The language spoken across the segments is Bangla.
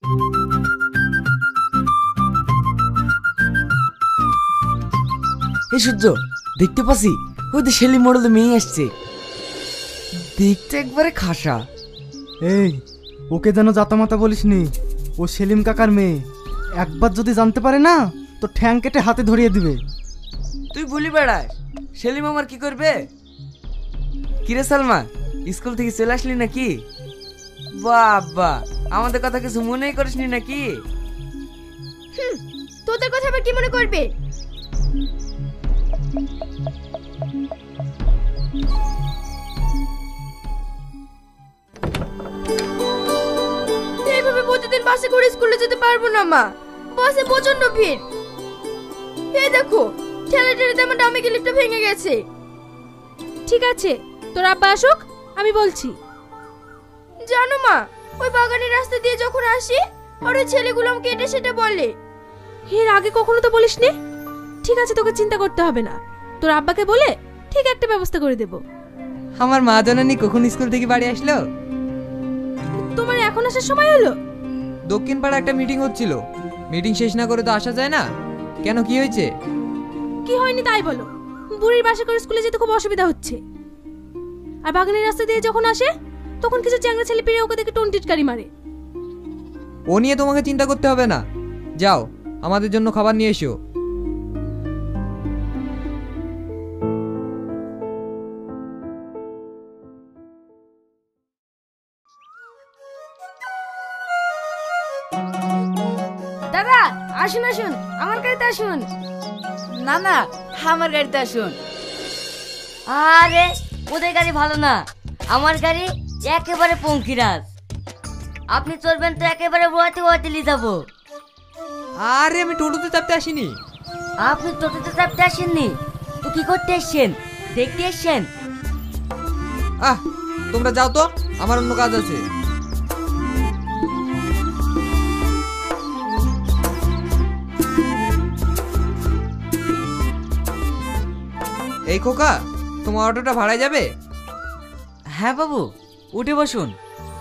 এই সূর্য, দেখতে পাচ্ছি ওই তো সেলিম মডেল মেয়ে আসছে, দেখতে একবারে খাসা। এই, ওকে যেন জাতামাতা বলিস নি, ও সেলিম কাকার মেয়ে। একবার যদি জানতে পারে না তো ঠ্যাং কেটে হাতে ধরিয়ে দিবে। তুই ভুলি বেড়াস, সেলিম আমার কি করবে? কিরে সালমা, স্কুল থেকে চলে আসলি নাকি? বাবা, আমাদের কথা কিছু মনেই করিসনি নাকি? তোদের কথা আবার কি মনে করবে? এইভাবে প্রতিদিন বাসে করে স্কুলে যেতে পারবো না মা, বাসে প্রচন্ড ভিড়। এই দেখো, ঠেলে ঠেলে আমার ডামি ক্লিপটা ভেঙে গেছে। ঠিক আছে, তোর আব্বা আসুক, আমি বলছি। জানো মা, ওই বাগানের রাস্তা দিয়ে যখন আসি আর ওই ছেলেগুলো আমাকে এটা সেটা বলে। এর আগে কখনো তো বলিসনি। ঠিক আছে, তোকে চিন্তা করতে হবে না, তোর আব্বাকে বলে ঠিক একটা ব্যবস্থা করে দেব। আমার মা জানানি কখন স্কুল থেকে বাড়ি আসলো? তোমার এখন আসার সময় হলো? দক্ষিণ পাড়া একটা মিটিং হচ্ছিল, মিটিং শেষ না করে তো আসা যায় না। কেন, কি হয়েছে? কি হয়নি তাই বলো। বুড়ির বাসে করে স্কুলে যেতে খুব অসুবিধা হচ্ছে। আর বাগানের রাস্তা দিয়ে যখন আসে তখন কিছু চ্যাংড়া ছেলে পেরে ওকে দেখে টোন টিটকারি মারে। ও নিয়ে তোমাকে চিন্তা করতে হবে না, যাও আমাদের জন্য খাবার নিয়ে এসো। দাদা আসুন আসুন, আমার গাড়িতে আসুন। না না, আমার গাড়িতে আসুন। আরে ওদের গাড়ি ভালো না, আমার গাড়ি একেবারে পঙ্কিরাজ। আপনি চলবেন তো একেবারে ওয়াতে ওয়াতে নিয়ে যাবো। আরে আমি টোটোতে চাপতে আসিনি। আপনি টোটোতে চাপতে আসেননি তো কি করতে এসছেন? দেখতে এসছেন? তোমরা যাও তো, আমার অন্য কাজ আছে। এই খোকা, তোমার অটোটা ভাড়ায় যাবে? হ্যাঁ বাবু, উঠে বসুন।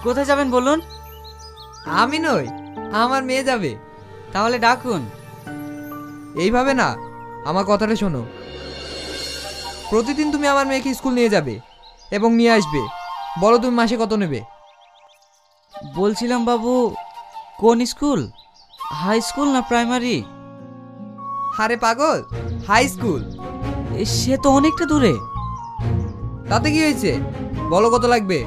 কোথায় যাবেন বলুন? আমি নই, আমার মেয়ে যাবে। তাহলে ডাকুন। এইভাবে না, আমার কথাটা শোনো। প্রতিদিন তুমি আমার মেয়েকে স্কুল নিয়ে যাবে এবং নিয়ে আসবে। বলো তুমি মাসে কত নেবে? বলছিলাম বাবু, কোন স্কুল? হাই স্কুল না প্রাইমারি? আরে পাগল, হাই স্কুল। সে তো অনেকটা দূরে। তাতে কি হয়েছে, বলো কত লাগবে?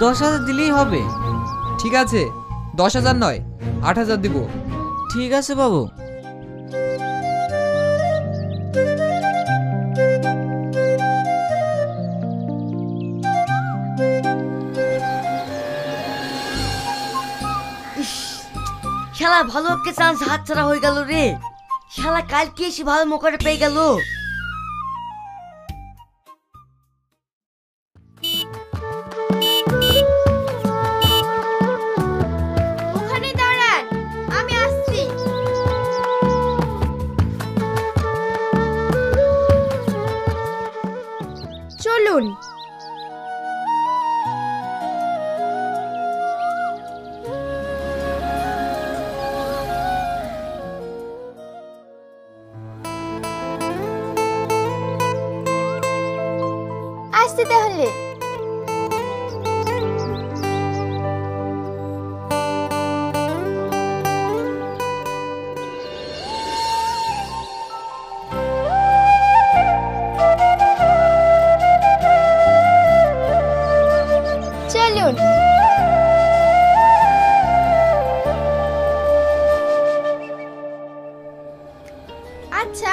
10,000 দিলেই হবে। ঠিক আছে, 10,000 নয়, 8,000 দিব। ঠিক আছে বাবু। শালা ভালো একটা চান্স হাতছাড়া হয়ে গেল রে। শালা কালকে এসে ভালো মোকাটা পেয়ে গেল। ওখানে দাঁড়ান, আমি আসছি। চলুন। আসতে তাহলে। চলুন। আচ্ছা,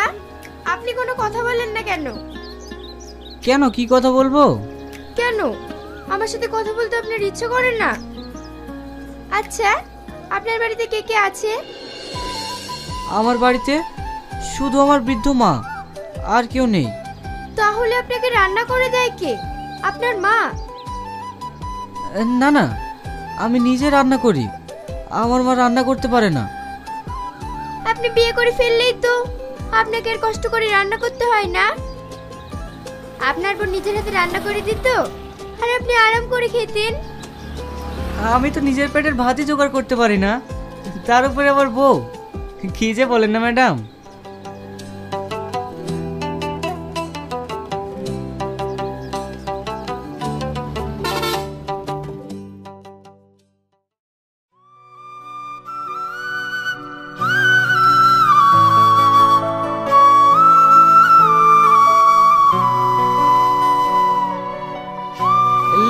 আপনি কোনো কথা বলেন না কেন? কেন, কি কথা বলবো? কেন, আমার সাথে কথা বলতে আপনার ইচ্ছে করে না? আচ্ছা, আপনার বাড়িতে কে কে আছে? আমার বাড়িতে শুধু আমার বৃদ্ধ মা, আর কেউ নেই। তাহলে আপনাকে রান্না করে দেয় কে? আপনার মা? না না, আমি নিজে রান্না করি। আমার মা রান্না করতে পারে না। আপনি বিয়ে করে ফেললেই তো আপনাকে আর কষ্ট করে রান্না করতে হয় না। আপনার বোন নিজের হাতে রান্না করে দিত আর আপনি আরাম করে খেতেন। আমি তো নিজের পেটের ভাতই জোগাড় করতে পারি না, তার উপরে আবার বউ। কি যে বলেন না ম্যাডাম।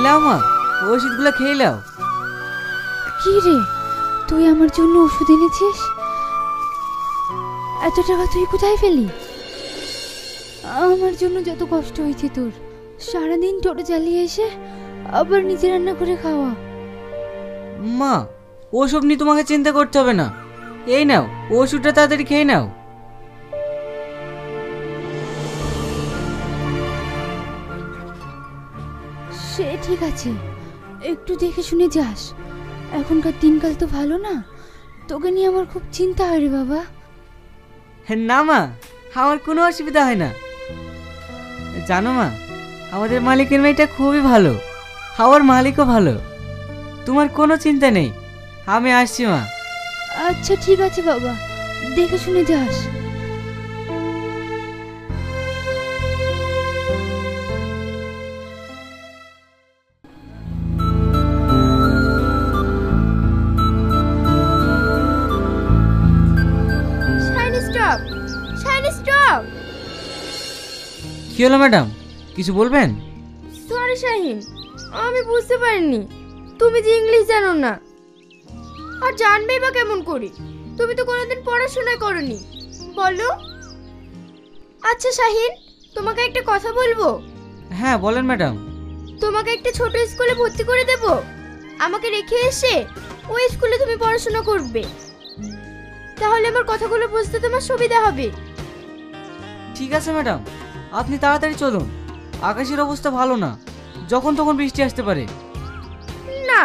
লাও মা, ওষুধগুলো খেয়ে নাও। কি রে, তুই আমার জন্য ওষুধ এনেছিস? এত টাকা তুই কোথায় পেলি? আমার জন্য যত কষ্ট হয়েছে তোর, সারাদিন টোটো চালিয়ে এসে আবার নিজে রান্না করে খাওয়া। মা, ওসব নিয়ে তোমাকে চিন্তা করতে হবে না। এই নাও, ওষুধটা তাড়াতাড়ি খেয়ে নাও। সে ঠিক আছে, একটু দেখে শুনে যাস। এখনকার দিনকাল তো ভালো না, তোকে নিয়ে আমার খুব চিন্তা হয় রে বাবা। না মা, আমার কোনো অসুবিধা হয় না। জানো মা, আমাদের মালিকের মেয়েটা খুবই ভালো, আমার মালিকও ভালো। তোমার কোনো চিন্তা নেই, আমি আসছি মা। আচ্ছা ঠিক আছে বাবা, দেখে শুনে যাস। কি হলো ম্যাডাম, কিছু বলবেন? সরি শাহিন, আমি বুঝতে পারিনি তুমি যে ইংলিশ জানো না। আর জানবেই বা কেমন করি, তুমি তো কোনোদিন পড়াশোনা করনি। বলো। আচ্ছা শাহিন, তোমাকে একটা কথা বলবো। হ্যাঁ বলেন ম্যাডাম। তোমাকে একটা ছোট স্কুলে ভর্তি করে দেব, আমাকে রেখে এসে ওই স্কুলে তুমি পড়াশোনা করবে। তাহলে আমার কথাগুলো বুঝতে তোমার সুবিধা হবে। ঠিক আছে ম্যাডাম, আপনি তাড়াতাড়ি চলুন। আকাশের অবস্থা ভালো না, যখন তখন বৃষ্টি আসতে পারে। না,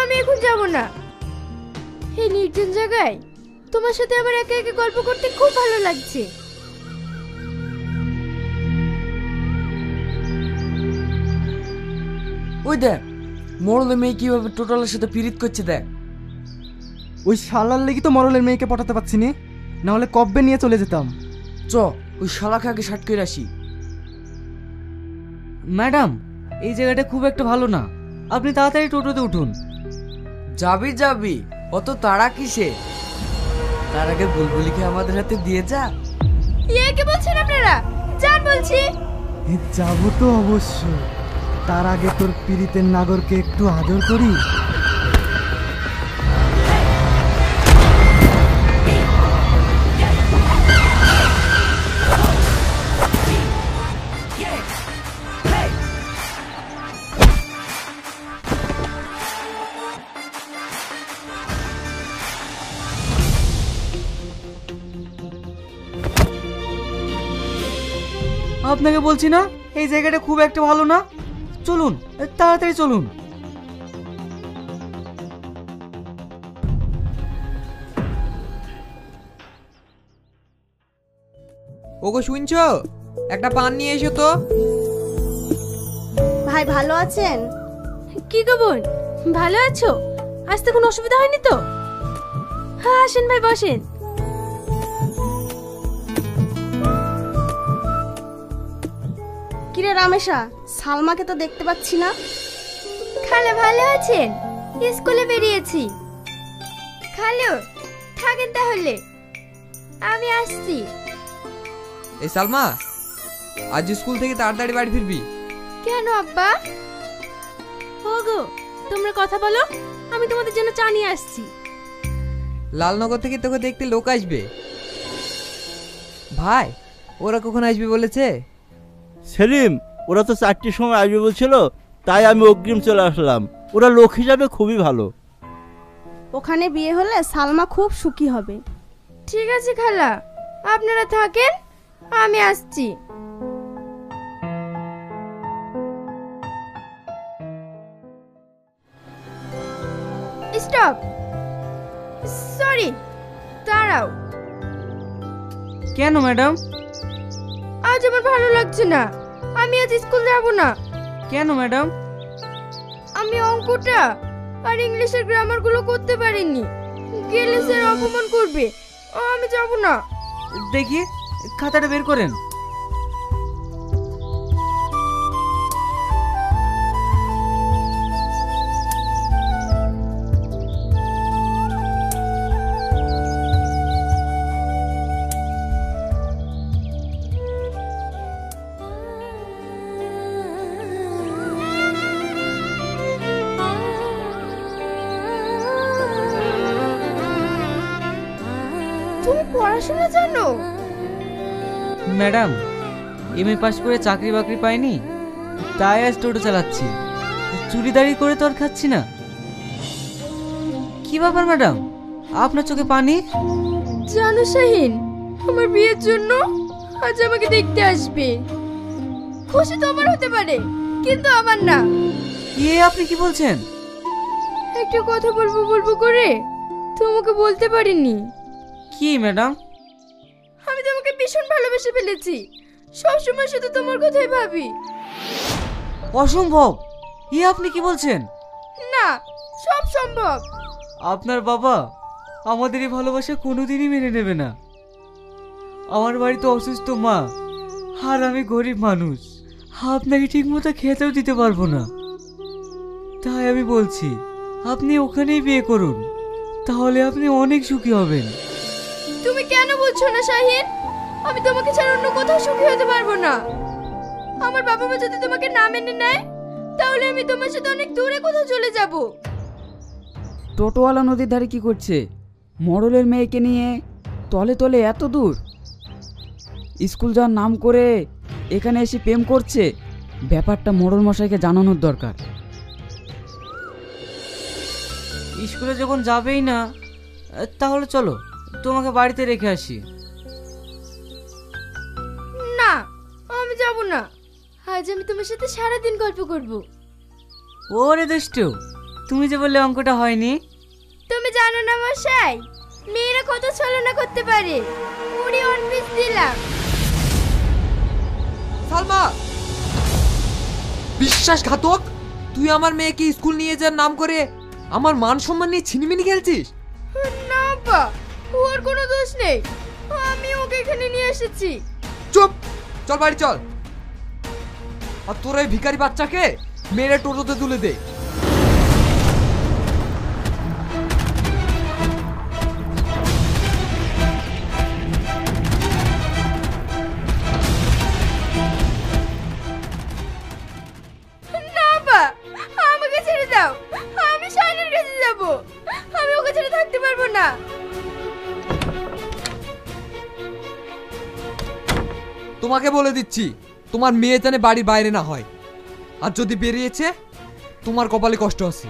আমি এখন যাব না। এই নির্জন জায়গায় তোমার সাথে আমার একা একা গল্প করতে খুব ভালো লাগছে। ওই দেখ, মরলে মেয়ে কিভাবে টোটালের সাথে পিরিত করছে দেখ। ওই শালার লেগে তো মরলের মেয়েকে পটাতে পারছি নি, নাহলে কব্বে নিয়ে চলে যেতাম। চ, ওই শালাকে আগে শার্ট করে আসি। ম্যাডাম, এই জায়গাটা খুব একটা ভালো না, আপনি তাড়াতাড়ি টোটোতে উঠুন। যাবি যাবি, অত তাড়া কিসে? তার আগে বুলবুলিকে আমাদের হাতে দিয়ে যা। কে বলছেন আপনারা? জান বলছি। যাবো তো অবশ্যই, তার আগে তোর পীড়িতের নাগরকে একটু আদর করি। আপনাকে বলছি না, এই জায়গাটা খুব একটা ভালো না। চলুন, তাড়াতাড়ি চলুন। ওগো শুনছো, একটা পান নিয়ে এসো তো। ভাই ভালো আছেন? কি গো বোন, ভালো আছো? আসতে কোনো অসুবিধা হয়নি তো? হ্যাঁ আসেন ভাই, বসেন। কিরে রামেশা, সালমাকে তো দেখতে পাচ্ছি না। খালা ভালো আছেন? স্কুলে বেরিয়েছি। খালু থাকেন তাহলে, আমি আসছি। এই সালমা, আজ স্কুল থেকে তাড়াতাড়ি বাড়ি ফিরবি। কেন আব্বা? ওগো তোমরা কথা বলো, আমি তোমাদের জন্য চা নিয়ে আসছি। লালনগর থেকে তোকে দেখতে লোক আসবে। ভাই, ওরা কখন আসবে বলেছে? সেলিম, ওরা তো 4টের সময় আসবে বলছিল, তাই আমি অগ্রিম চলে আসলাম। ওরা লোক হিসাবে খুবই ভালো। ওখানে বিয়ে হলে সালমা খুব সুখী হবে। ঠিক আছে খালা, আপনারা থাকেন, আমি আসছি। স্টপ, সরি, দাঁড়াও। কেন ম্যাডাম? আজ আমার ভালো লাগছে না, আমি আজ স্কুল যাব না। কেন ম্যাডাম? আমি অঙ্কটা আর ইংলিশের গ্রামারগুলো করতে পারিনি। গেলে স্যার অপমান করবে, আমি যাব না। দেখি খাতাটা বের করেন। তুমি পড়াশোনা জানো? ম্যাডাম, এমএ পাশ করে চাকরি বাকরি পাইনি, তাই আজ টোটো চালাচ্ছি। চুরিদারি করে তো আর খাচ্ছি না। কি ব্যাপার ম্যাডাম, আপনার চোখে পানি? জানো শাহিন, আমার বিয়ের জন্য আজ আমাকে দেখতে আসবে। খুশি তো আমার হতে পারে, কিন্তু আমার না। আপনি কি বলছেন? একটা কথা বলবো বলবো করে তোমাকে বলতে পারিনি। কি ম্যাডাম? আমি তোমাকে ভীষণ ভালোবেসে ফেলেছি, সবসময় শুধু তোমার কথাই ভাবি। অসম্ভব! আপনি কি বলছেন? না, সব সম্ভব। আপনার বাবা আমাদের এই ভালোবাসা কোনোদিনই মেনে নেবে না। আমার বাড়িতে অসুস্থ মা, আর আমি গরিব মানুষ, আপনাকে ঠিকমতো খেতেও দিতে পারবো না। তাই আমি বলছি আপনি ওখানেই বিয়ে করুন, তাহলে আপনি অনেক সুখী হবেন। তুমি কেন বলছো না শাহিন? আমি তোমাকে ছাড়া অন্য কোথাও সুখী হতে পারবো না। আমার বাবা মা যদি তোমাকে না মেনে নেয়, তাহলে আমি তোমার সাথে অনেক দূরে কোথাও চলে যাব। টোটোওয়ালা নদীর ধারে কি করছে? মডেলের মেয়েকে নিয়ে তলে তলে এত দূর? স্কুল যাওয়ার নাম করে এখানে এসে প্রেম করছে। ব্যাপারটা মোড়ল মশাইকে জানানোর দরকার। স্কুলে যখন যাবেই না, তাহলে চলো তোমাকে বাড়িতে রেখে আসি। না, আমি যাব না। আজ আমি তোমার সাথে সারাদিন গল্প করব। ওরে দুষ্টু, তুমি যে বললে অঙ্কটা হয়নি। তুমি জানো না মশাই, মেয়েরা কত ছলনা করতে পারে। মুড়ি অন পিস দিলাম। সালমা, বিশ্বাসঘাতক! তুই আমার মেয়েকে স্কুল নিয়ে যাওয়ার নাম করে আমার মান সম্মান নিয়ে ছিনিমিনি খেলছিস। না বাবা, ওর কোনো দোষ নেই, আমি ওকে এখানে নিয়ে এসেছি। চুপ! চল বাড়ি চল। আর তোর এই ভিখারি বাচ্চাকে মেরে টোটোতে তুলে দে। না বাবা, আমাকে ছেড়ে দাও। আমি শাহিনের কাছে যাব। আমি ওকে ছেড়ে থাকতে পারবো না। তোমাকে বলে দিচ্ছি, তোমার মেয়ে জানে বাড়ির বাইরে না হয়। আর যদি বেরিয়েছে, তোমার কপালে কষ্ট আছে।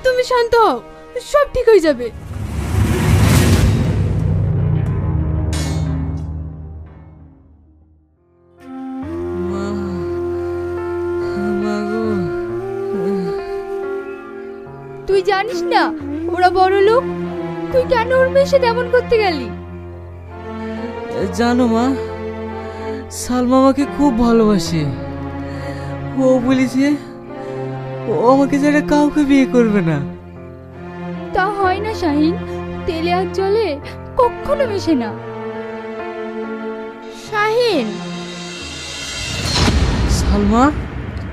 তুমি শান্ত হও, সব ঠিক হয়ে যাবে। তুই জানিস না ওরা বড় লোক? তুই কেন ওর মেয়ের সাথে এমন করতে গেলি? জানো মা, সালমা আমাকে খুব ভালোবাসে। ও বলেছে ও আমাকে ছাড়া কাউকে বিয়ে করবে না। তা হয় না শাহিন, তেলে আর জলে কখনো মেশে না। শাহিন! সালমা,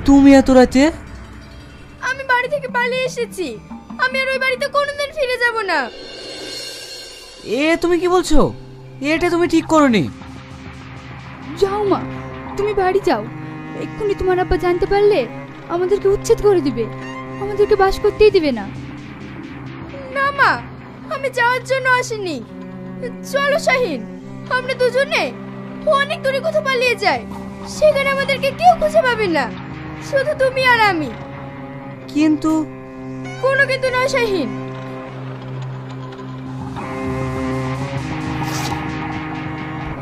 তুমি এত রাতে? আমি বাড়ি থেকে পালিয়ে এসেছি। আমি আর ওই বাড়িতে কোনোদিন ফিরে যাব না। তুমি কি বলছো? এটা তুমি ঠিক করোনি। যাও মা, তুমি বাড়ি যাও। এক্ষুনি তোমার আব্বা জানতে পারলে আমাদেরকে উচ্ছেদ করে দিবে, আমাদেরকে বাস করতেই দিবে না। না মা, আমি যাওয়ার জন্য আসিনি। চলো শাহিন, আমরা দুজনে অনেক দূরে কোথাও পালিয়ে যাই। সেখানে আমাদেরকে কেউ খুঁজে পাবে না, শুধু তুমি আর আমি। কিন্তু কোনো কিন্তু নয় শাহিন।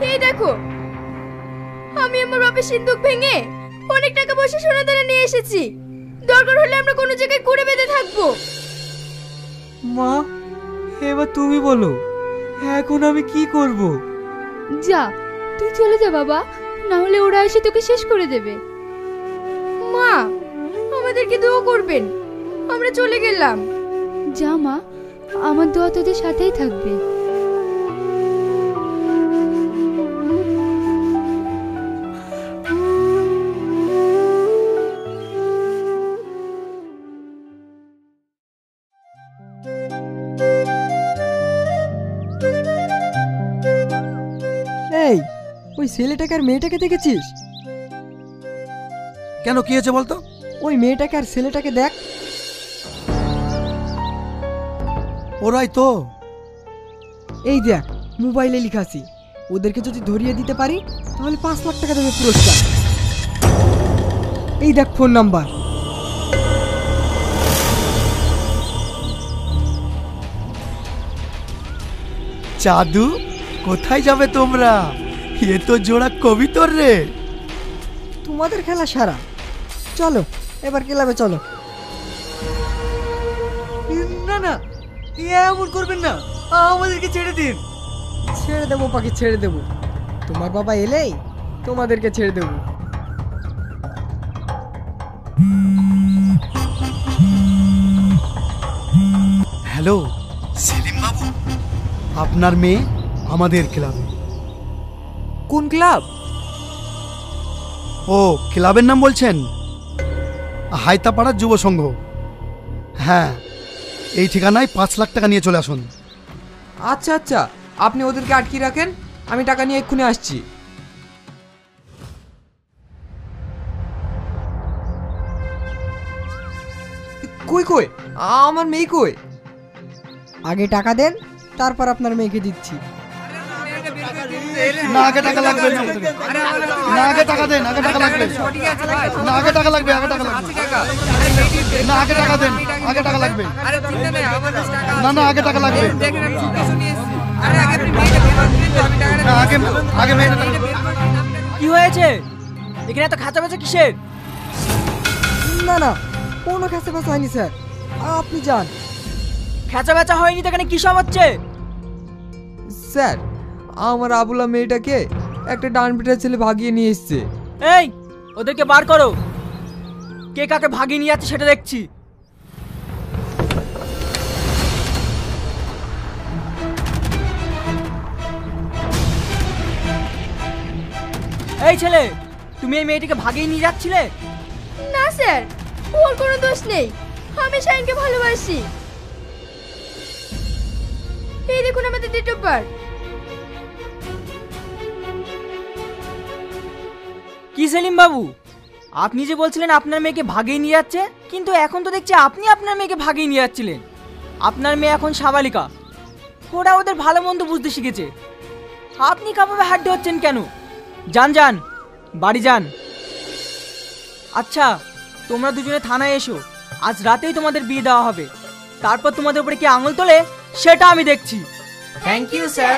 এই দেখো, আমি আমার বাপের সিন্দুক ভেঙে অনেক টাকা পয়সা সোনা দানা নিয়ে এসেছি। দরকার হলে আমরা কোনো জায়গায় কুড়ে বেঁধে থাকবো। মা, এবার তুমি বলো, এখন আমি কি করব? যা, তুই চলে যা বাবা, না হলে ওরা এসে তোকে শেষ করে দেবে। মা, আমাদেরকে দোয়া করবেন। আমরা চলে গেলাম। যা মা, আমার দোয়া তোদের সাথেই থাকবে। এই, ওই ছেলেটাকে আর মেয়েটাকে দেখেছিস? কেন, কি হয়েছে বলতো? ওই মেয়েটাকে আর ছেলেটাকে দেখ। ওরাই তো। এই দেখ, মোবাইলে লেখা আছে, ওদেরকে যদি ধরিয়ে দিতে পারি তাহলে 5 লাখ টাকা দেবে পুরস্কার। এই দেখ ফোন নাম্বার। চাদু, কোথায় যাবে তোমরা? এ তো জোড়া কবিতর রে। তোমাদের খেলা সারা, চলো এবার ক্লাবে চলো। না না, এমন করবেন না, আমাদেরকে ছেড়ে দিন। ছেড়ে দেবো পাখি, ছেড়ে দেবো। তোমার বাবা এলেই তোমাদেরকে ছেড়ে দেবো। হ্যালো সেলিম বাবু, আপনার মেয়ে আমাদের ক্লাবে। কোন ক্লাব? ও, ক্লাবের নাম বলছেন? হায়তাপাড়া যুব সংঘ। হ্যাঁ, এই ঠিকানায় 5 লাখ টাকা নিয়ে চলে আসুন। আচ্ছা আচ্ছা, আপনি ওদেরকে আটকে রাখেন, আমি টাকা নিয়ে এক্ষুনি আসছি। কই কই, আমার মেয়ে কই? আগে টাকা দেন, তারপর আপনার মেয়েকে দিচ্ছি। না, আগে টাকা লাগবে না। না, আগে টাকা দেন, আগে টাকা লাগবে। না, আগে টাকা লাগবে, আগে টাকা লাগবে। না, আগে টাকা দেন, আগে টাকা লাগবে। না না, আগে টাকা লাগবে। না, আগে মেয়েটা। কি হয়েছে এখানে এত খাঁচা বেচা কিসের? না না, কোনো কাছে পাশা হয়নি স্যার, আপনি যান। খাঁচা বেচা হয়নি তো এখানে কি সব হচ্ছে? স্যার, আমার আবুলা মেয়েটাকে একটা ডান পিটার ছেলে ভাগিয়ে নিয়ে এসছে। এই, ওদেরকে বার করো। কে কাকে ভাগিয়ে নিয়ে যাচ্ছে সেটা দেখছি। এই ছেলে, তুমি এই মেয়েটিকে ভাগিয়ে নিয়ে যাচ্ছিলে? না স্যার, ওর কোনো দোষ নেই। আমি শাইনকে ভালোবাসি। এই দেখুন আমাদের ডেট অফ বার্থ। কি সেলিম বাবু, আপনি যে বলছিলেন আপনার মেয়েকে ভাগিয়ে নিয়ে যাচ্ছে, কিন্তু এখন তো দেখছি আপনি আপনার মেয়েকে ভাগিয়ে নিয়ে যাচ্ছিলেন। আপনার মেয়ে এখন সাবালিকা, ওরা ওদের ভালো মন্দ বুঝতে শিখেছে। আপনি কাভাবে হাড্ডি হচ্ছেন কেন? যান যান, বাড়ি যান। আচ্ছা, তোমরা দুজনে থানায় এসো, আজ রাতেই তোমাদের বিয়ে দেওয়া হবে। তারপর তোমাদের উপরে কি আঙুল তোলে সেটা আমি দেখছি। Thank you sir.